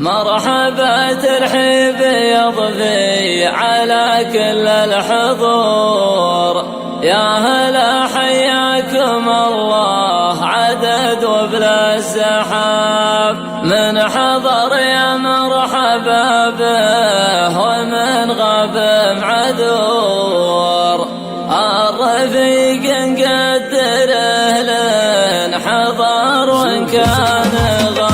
مرحبا ترحيب يضفي على كل الحضور، يا هلا حياكم الله عدد وبلا السحاب، من حضر يا مرحبا به ومن غاب معذور، الرفيق نقدره لن حضر وان كان غاب.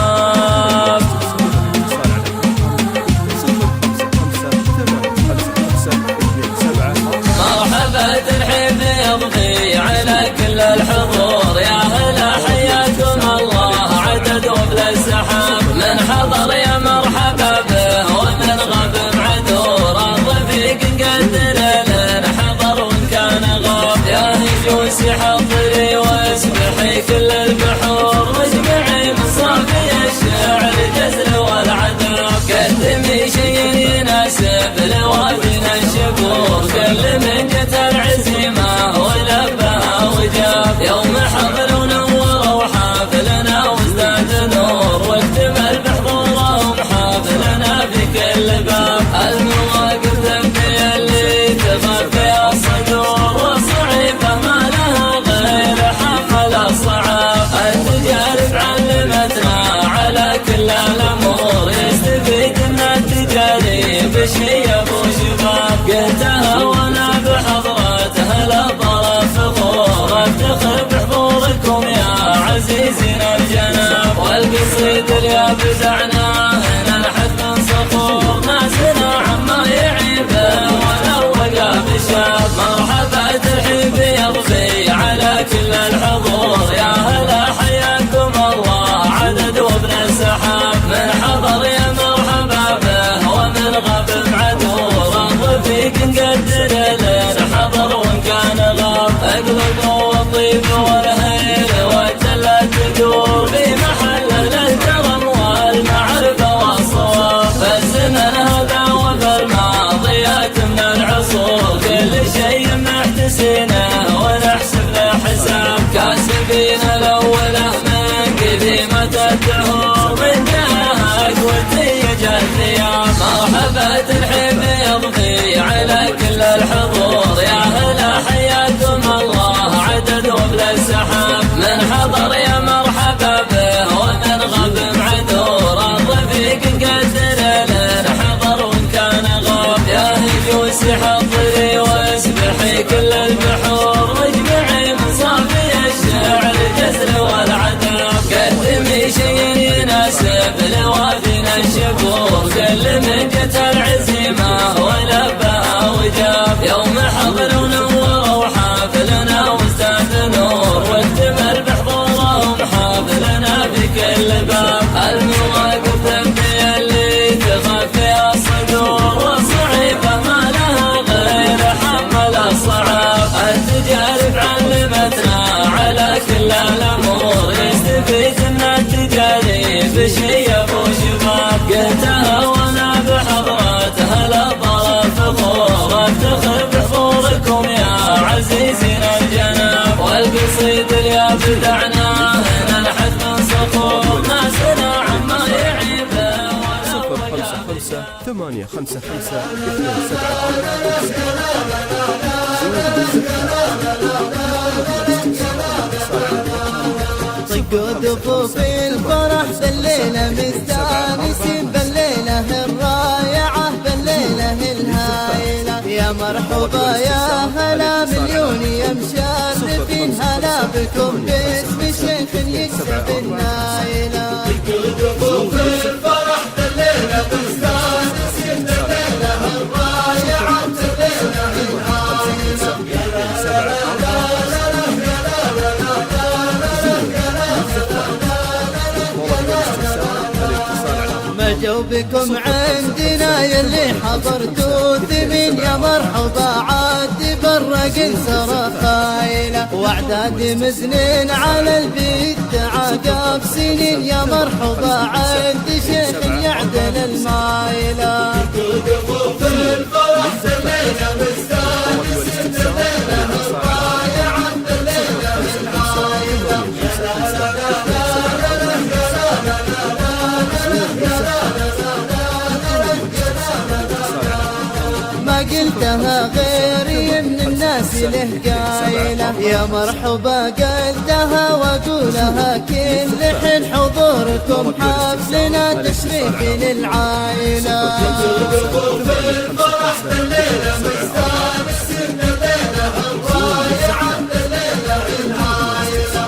مرحبا ترحيب يضفي على كل الحضور، يا هلا حياكم الله عدد وبلا السحاب، من حضر يا مرحبا به ومن غاب معذور، الرفيق نقدره لن حضر وان كان غاب، يا هجوسي حضري واسبحي كل البحور، واجمعي من صافي الشعر الجزل والعذاب، قدمي شيء يناسب لوادنا الشكور، كل من جت العزيمة ولبها وجاب، يوم حضر ونور وحافلنا وازداد نور، واكتمل بحضورهم حافلنا في كل باب، المواقف تبكي اللي تخفي الصدور، والصعيبة ما لها غير حمل الصعاب، التجارب علمتنا على كل الأمور، يستفيد من التجارب شي أبو شباب، قلتها وانا بحضرتها للطرف فخور، افتخر بحضوركم يا عزيزنا الجناب، والقصيد اللي ابدعناه ننحت من صخور، ناسنا عما يعيبه ولو وقع بشاب، مرحبا ترحيب يضفي على كل الحضور، يا هلا حياكم الله عدد وابن السحاب، من حضر يا مرحبا به ومن غاب معذور، الرفيق نقدر لن حضر وان كان غاب، اقلب والطيب والهيل والجلة تدور في محل الكرم والمعرفة والصواب، فالزمن هذا وفي الماضيات من العصور، كل شيء محتسينه ونحسب له حساب، كاسبين الاوله من قديمة الدهور، من جهك وتيج الثياب، مرحبا ترحيب يضفي على كل الحضور، يا هلا حياكم الله عدد وبلا السحاب، من حضر يا مرحبا به ومن غاب معذور، الرفيق نقدره لن حضر وان كان غاب، يا هجوسي حضري واسبحي كل البحور، واجمعي من صافي الشعر الجزل والعذاب، قدمي شيء يناسب لوادنا الشكور، كل من جت العزيمة ولبها وجاب، يوم حضر ونور وحافلنا وازداد نور، واكتمل بحضورهم حافلنا في كل باب، المواقف تبكي اللي تخفي الصدور، والصعيبة ما لها غير حمل الصعاب، التجارب علمتنا على كل الأمور، يستفيد من التجارب شي أبو شباب، قلتها وانا بحضرتها للطرف فخور، افتخر بحضوركم يا عزيزنا الجناب، والقصيد اللي ابدعناه ننحت من صخور، ناسنا عما يعيبه ولو وقع 555 طقوا دفوف الفرح بالليلة مستانسين، بالليلة الرائعة بالليلة الهائلة، يا مرحبا يا هلا مليون يا مشرفين، هلا بكم باسم شيخ يكسب النايلة، طقوا دفوف الفرح بالليلة مستانسين، بالليلة الرائعة بالليلة الهائلة، جو بكم عندنا يلي حضرتوا ثمين، يا مرحبا عاد برق سرى خايلة، واعداد مزنين على البيت تعاقب سنين، يا مرحبا عند شيخ يعدل المايلة، في الفرح سمينا مستانسين، الليلة الرائعة الليلة الهائلة، قلتها غيري من الناس له قايلة، يا مرحبا قلتها واقولها كل حين حضوركم حفلنا تشريف للعائلة. في الفرح الليلة مستانس الليلة الرايعة الليلة الهايلة،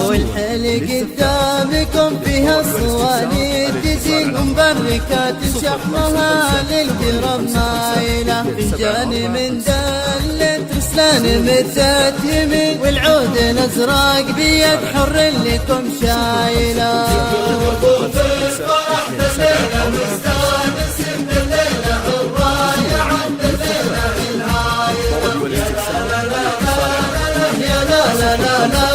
والحل قدامكم فيها الصواني تزين مبركات شحمها للكرم مايلة، فنجان من دلة رسلان مدت يمين والعود الازرق بيد حر لكم شايلة. في الفرح الليلة مستانس الليلة الرايعة الليلة الهايلة، يا لا لا لا لا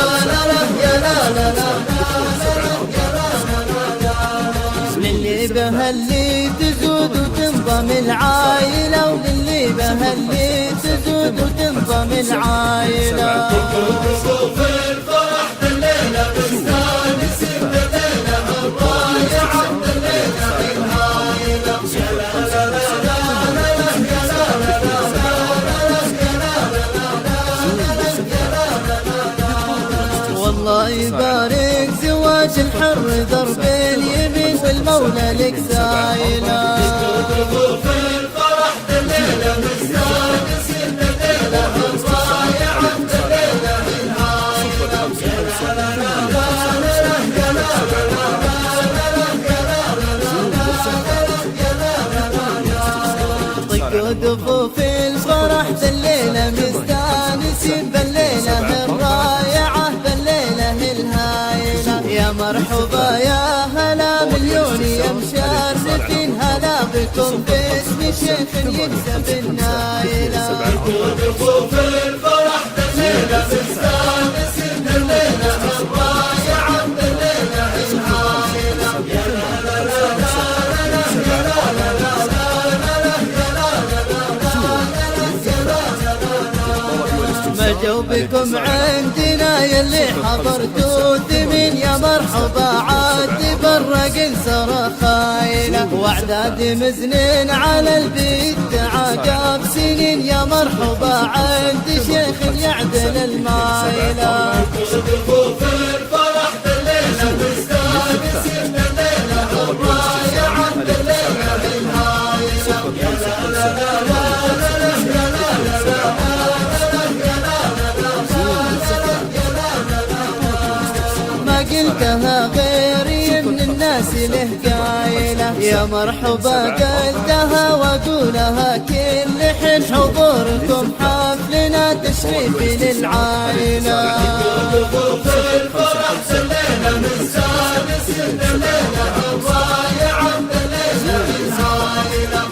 للي بهاللي تزود وتنضم العايلة، وللي بهاللي تزود وتنضم العايلة. في الفرح الليلة مستانس الليلة الرايعة الليلة الهايلة، والله يبارك زواج الحر درب اليمين والمولى لك سايلة. في الفرح الليلة مستانس الليلة الرايعة الليلة الهايلة، طقوا دفوف الفرح الليلة مستانسين بالليلة الرايعة بالليلة الهايلة، يا مرحبا يا هلا مليون يا مشرفين، هلا بكم باسم شيخ يكسب النايلة. دفوف الفرح بالليلة مستانسين بالليلة الرايعة بالليلة الهايلة، ما جوبكم عندنا يلي حضرتوا ثمين، يا مرحبا عاد برق سر خايلة، واعداد مزنين على البيت عقاب سنين، يا مرحبا عند شيخ يعدل المايلة. في الفرح بالليلة مستانس الليلة الرايعة الليلة الهايلة، قلتها غيري من الناس له قايلة، يا مرحبا قلتها واقولها كل حين حضوركم حفلنا تشريف للعائلة. في الفرح الليلة مستانس الليلة الرايعة الليلة الهايلة،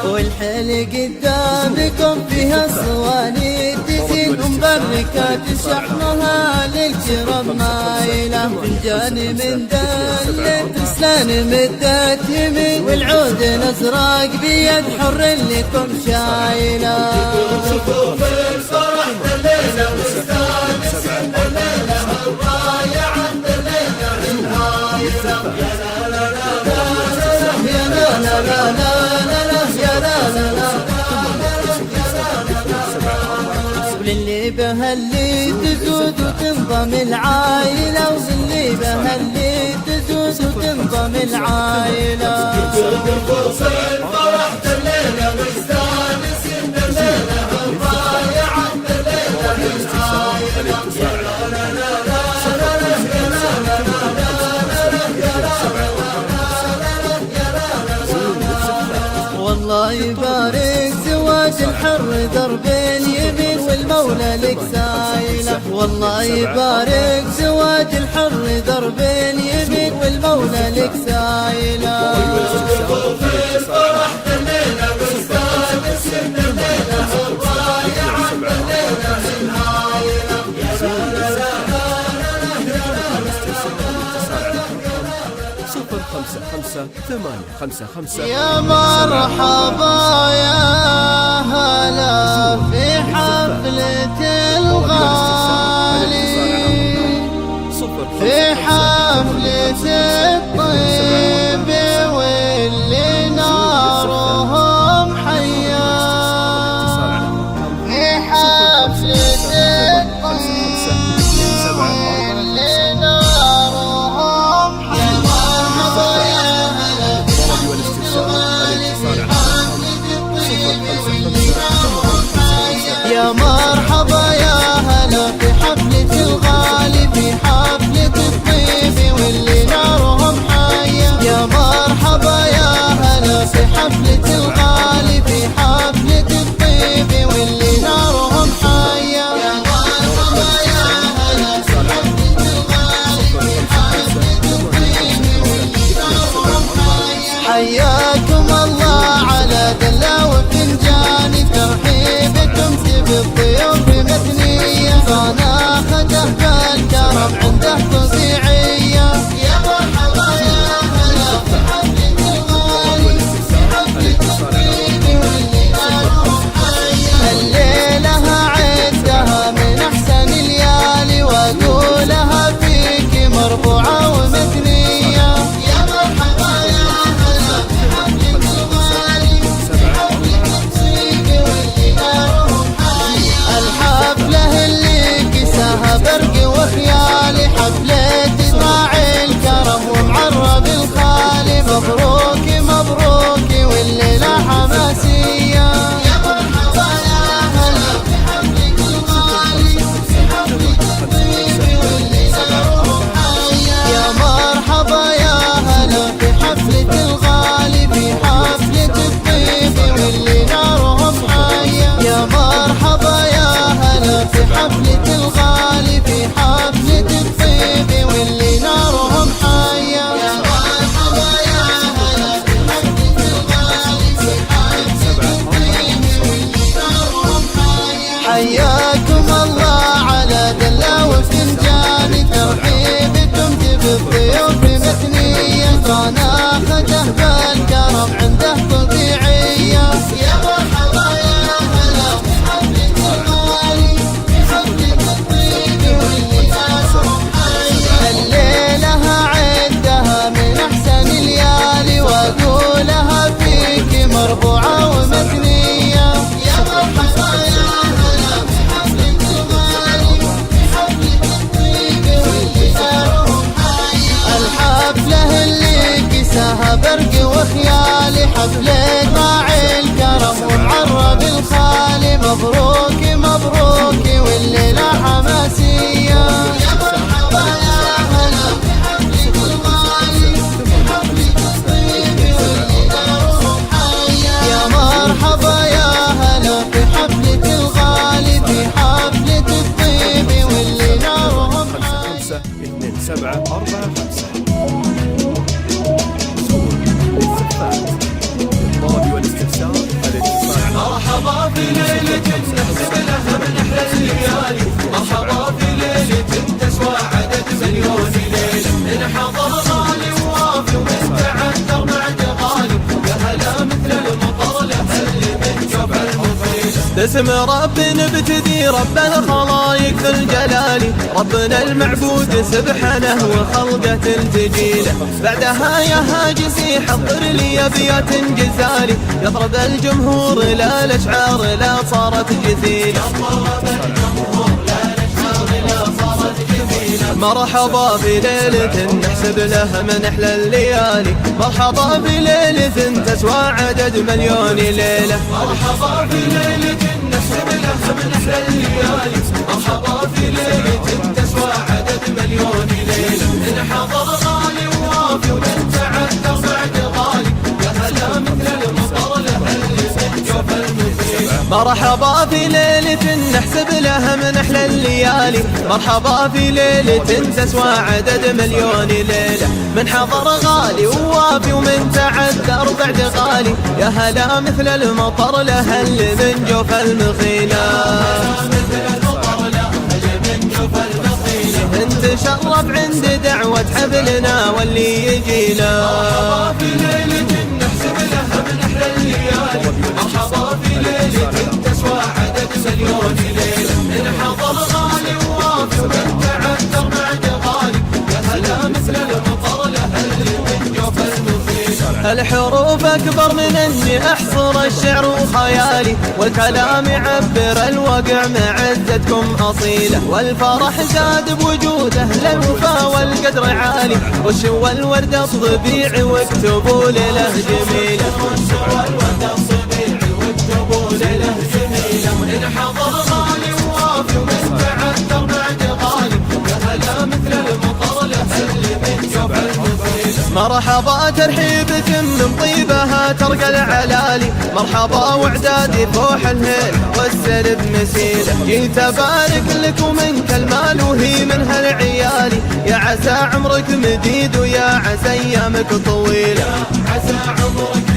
والحل قدامكم فيها الصواني تزين مبركات شحمها للكرم مايلة، فنجان من دلة رسلان مدت يمين والعود الازرق بيد حر لكم شايلة. في الفرح الليلة مستانس الليلة الرايعة الليلة الهايلة، يا لا لا لا وللي بهاللي تزود وتنضم العايلة، وللي بهاللي تزود وتنضم العايلة. في الفرح الليلة مستانس الليلة الرايعة الليلة الهايلة، والله يبارك زواج الحر درب اليمين والمولى لك سايلة، والله يبارك زواج الحر درب اليمين والمولى لك سايلة. في الفرح الليلة مستانس الليلة الرايعة الليلة الهايلة، صفر 555 يا مرحبا يا هلا في حفلة الغالي، في حفلة الطيب واللي نارهم حيا، في حفلة الطيب واللي نارهم حيا. مرحبا يا هلا في حفلة الغالي، في حفلة الطيب واللي نارهم حيا، يا مرحبا يا هلا في حفلة الغالي، في حفلة الطيب واللي نارهم حيا، يا مرحبا يا هلا في حفلة الغالي، في حفلة الطيب واللي نارهم حيا، يا مرحبا يا هلا في حفلة الغالي، في حفلة الطيب واللي نارهم حيا. حياكم الله على دلة وفنجان، ترحيبكم بالضيوف مثنية، صناخته بالكرم عنده توزيعية، يا مرحبا يا هلا في حفلة الغالي، في حفلة الطيب واللي نارهم حيا. الليلة عدها من أحسن الليالي، وأقولها فيك مرفوعة ومثنية، يا مرحبا يا هلا في حفلة الغالي، في حفلة الطيب واللي نارهم حيا. الحفلة اللي كساها برق وخيالي، حفلة إسماعيل كرم ومعرب الخالي، مبروك مبروك والليلة حماسية، يا مرحبا يا هلا في حفلة الغالي، في حفلة الطيب واللي نارهم حيا، يا مرحبا يا هلا في حفلة الغالي، في حفلة الطيب واللي نارهم حيا، يا مرحبا يا هلا في حفلة الغالي، في حفلة الطيب واللي نارهم حيا، يا مرحبا يا هلا في حفلة الغالي، في حفلة الطيب واللي نارهم حيا. حياكم الله على دلة وفنجان، ترحيبكم بالضيوف مثنية، صناخته بالكرم عنده توزيعية، يا مرحبا يا هلا في حفلة الغالي، في حفلة الطيب واللي نارهم حيا. الليلة عدها من أحسن الليالي، وأقولها فيك مرفوعة ومثنية، يا مرحبا يا هلا في حفلة الغالي، في حفلة الطيب واللي نارهم حيا. الحفلة اللي كساها برق وخيالي، حفلة إسماعيل كرم ومعرب الخالي، مبروك مبروك والليلة حماسية، يا مرحبا يا هلا في حفلة الغالي، في حفلة الطيب واللي نارهم حيا، يا مرحبا يا هلا في حفلة الغالي، في حفلة الطيب واللي نارهم حيا. 52745 مرحبا في ليلة نحسب لها من أحلى الليالي، مرحبا في ليلة تسوى عدد مليون ليلة، إن حضر غالي ووافي ومن تعذر بعد غالي، يا هلا مثل المطر لهل من جوف المطيلة. باسم ربنا نبتدي رب الخلايق ذو الجلال، ربنا المعبود سبحانه وخلقة تجيله، بعدها يا هاجسي حضر لي أبيات جزالي، يضرب الجمهور لا الأشعار لا صارت جثيلة، مرحبا في ليلة نحسب لها من أحلى الليالي، مرحبا في ليلة تسوى عدد مليون ليلة، مرحبا في ليلة نحسب لها من أحلى الليالي، مرحبا في ليلة تسوى عدد مليون ليلة، إن حضر غالي ووافي ومن تعذر بعد غالي، يا هلا مثل المطر لهل من جوف المطيلة. مرحبا في ليلة نحسب لها من أحلى الليالي، مرحبا في ليلة تسوى عدد مليون ليلة، من حضر غالي ووافي ومن تعذر بعد غالي، يا هلا مثل المطر لهل من جوف المخيلة. انت شرف عند دعوة حبلنا واللي يجينا. مرحبا في ليلة نحسب لها من أحلى الليالي، مرحبا في ليلة تسوى عدد مليون ليلة، إن حضر غالي ووافي ومن تعذر بعد غالي، يا هلا مثل المطر لهل من جوف المصير. الحروف أكبر من إني أحصر الشعر وخيالي، والكلام يعبر الوقع معزتكم أصيلة، والفرح زاد بوجوده للوفا والقدر عالي، وشوى الورد الصبيع واكتبوا له جميلة، وشوى الورد الصبيع واكتبوا له جميلة، إن حضر غالي ووافي ومن تعذر بعد غالي، يا هلا مثل المطر لهل من جوف المصير. مرحبا ترحيبكم من طيبها ترقى العلالي، مرحبا وعدادي فوح الهيل والسرب مسيلة، جيت أبارك لك ومنك المال وهي من هالعيالي، يا عسى عمرك مديد ويا عسى أيامك طويلة، عسى عمرك